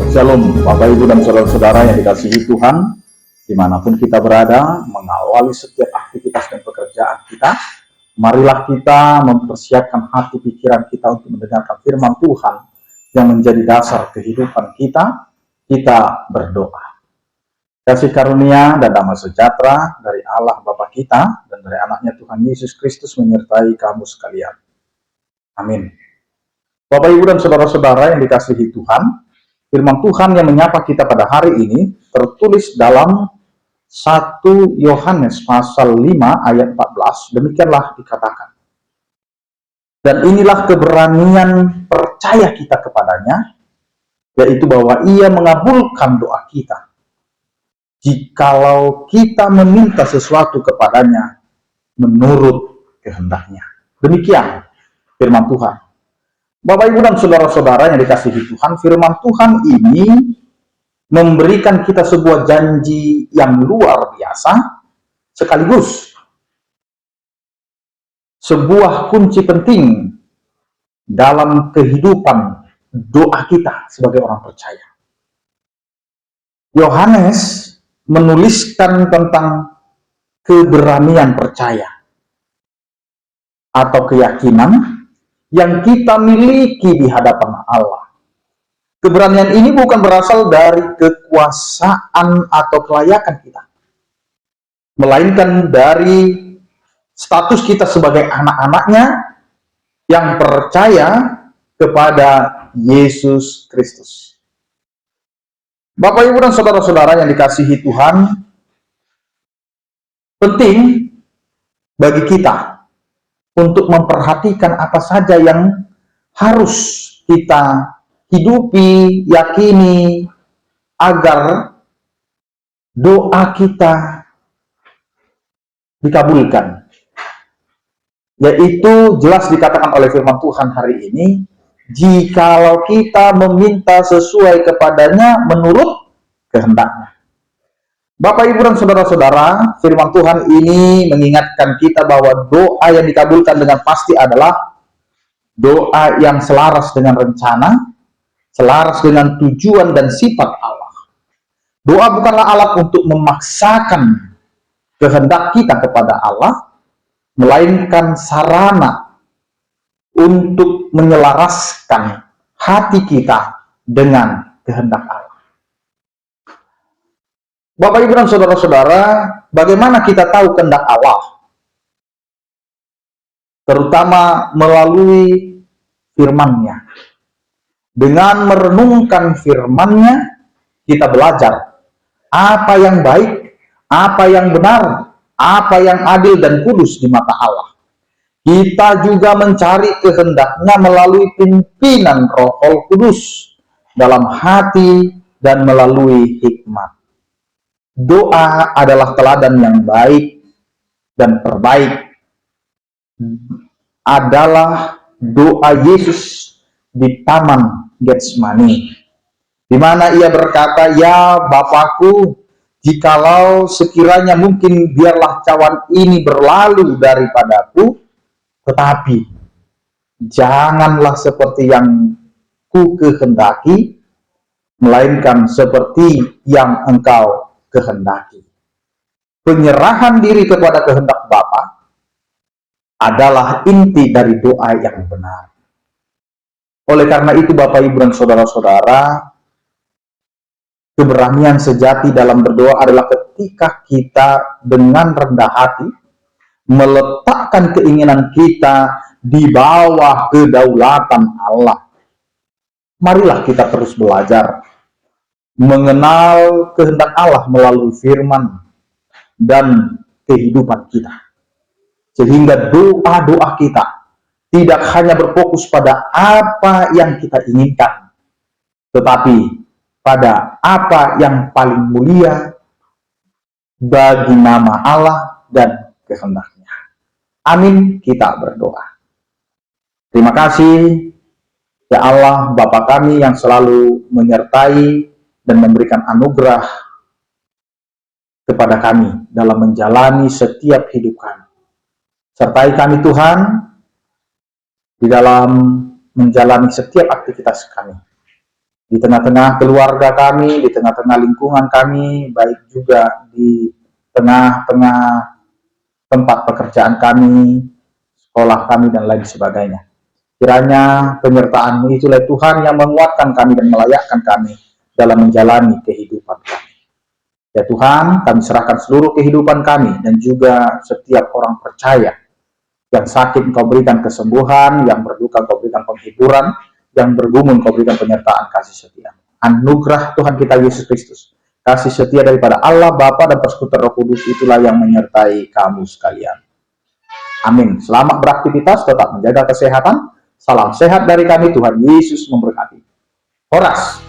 Shalom, Bapak, Ibu, dan saudara-saudara yang dikasihi Tuhan, dimanapun kita berada, mengawali setiap aktivitas dan pekerjaan kita. Marilah kita mempersiapkan hati pikiran kita untuk mendengarkan firman Tuhan yang menjadi dasar kehidupan kita. Kita berdoa. Kasih karunia dan damai sejahtera dari Allah Bapa kita dan dari anaknya Tuhan Yesus Kristus menyertai kamu sekalian. Amin. Bapak, Ibu, dan saudara-saudara yang dikasihi Tuhan, firman Tuhan yang menyapa kita pada hari ini tertulis dalam 1 Yohanes pasal 5 ayat 14. Demikianlah dikatakan. Dan inilah keberanian percaya kita kepadanya, yaitu bahwa Ia mengabulkan doa kita jikalau kita meminta sesuatu kepadanya menurut kehendaknya. Demikian firman Tuhan. Bapak, Ibu, dan saudara-saudara yang dikasihi Tuhan, firman Tuhan ini memberikan kita sebuah janji yang luar biasa, sekaligus sebuah kunci penting dalam kehidupan doa kita sebagai orang percaya. Yohanes menuliskan tentang keberanian percaya atau keyakinan yang kita miliki di hadapan Allah. Keberanian ini bukan berasal dari kekuasaan atau kelayakan kita, melainkan dari status kita sebagai anak-anaknya yang percaya kepada Yesus Kristus. Bapak, Ibu, dan saudara-saudara yang dikasihi Tuhan, penting bagi kita untuk memperhatikan apa saja yang harus kita hidupi, yakini, agar doa kita dikabulkan. Yaitu jelas dikatakan oleh firman Tuhan hari ini, jikalau kita meminta sesuai kepadanya menurut kehendaknya. Bapak, Ibu, dan saudara-saudara, firman Tuhan ini mengingatkan kita bahwa doa yang dikabulkan dengan pasti adalah doa yang selaras dengan rencana, selaras dengan tujuan dan sifat Allah. Doa bukanlah alat untuk memaksakan kehendak kita kepada Allah, melainkan sarana untuk menyelaraskan hati kita dengan kehendak Allah. Bapak, Ibu, dan saudara-saudara, bagaimana kita tahu kehendak Allah? Terutama melalui firman-Nya. Dengan merenungkan firman-Nya, kita belajar apa yang baik, apa yang benar, apa yang adil dan kudus di mata Allah. Kita juga mencari kehendak-Nya melalui pimpinan Roh Kudus dalam hati dan melalui hikmat. Doa adalah teladan yang baik dan terbaik. Adalah doa Yesus di Taman Getsemani, di mana Ia berkata, "Ya Bapakku, jikalau sekiranya mungkin, biarlah cawan ini berlalu daripadaku, tetapi janganlah seperti yang ku kehendaki, melainkan seperti yang Engkau kehendaki." Penyerahan diri kepada kehendak Bapa adalah inti dari doa yang benar. Oleh karena itu, Bapak, Ibu, dan saudara-saudara, keberanian sejati dalam berdoa adalah ketika kita dengan rendah hati meletakkan keinginan kita di bawah kedaulatan Allah. Marilah kita terus belajar mengenal kehendak Allah melalui firman dan kehidupan kita, sehingga doa-doa kita tidak hanya berfokus pada apa yang kita inginkan, tetapi pada apa yang paling mulia bagi nama Allah dan kehendaknya. Amin. Kita berdoa. Terima kasih ya Allah, Bapa kami yang selalu menyertai dan memberikan anugerah kepada kami dalam menjalani setiap hidup kami. Sertai kami Tuhan di dalam menjalani setiap aktivitas kami. di tengah-tengah keluarga kami, di tengah-tengah lingkungan kami, baik juga di tengah-tengah tempat pekerjaan kami, sekolah kami, dan lain sebagainya. Kiranya penyertaan-Mu itulah Tuhan yang menguatkan kami dan melayakkan kami dalam menjalani kehidupan kami. Ya Tuhan, kami serahkan seluruh kehidupan kami dan juga setiap orang percaya. Yang sakit Engkau berikan kesembuhan, yang berduka Engkau berikan penghiburan, yang bergumul Engkau berikan penyertaan kasih setia. Anugerah Tuhan kita Yesus Kristus, kasih setia daripada Allah Bapa dan persekutuan Roh Kudus itulah yang menyertai kamu sekalian. Amin. Selamat beraktivitas, tetap menjaga kesehatan. Salam sehat dari kami, Tuhan Yesus memberkati. Horas.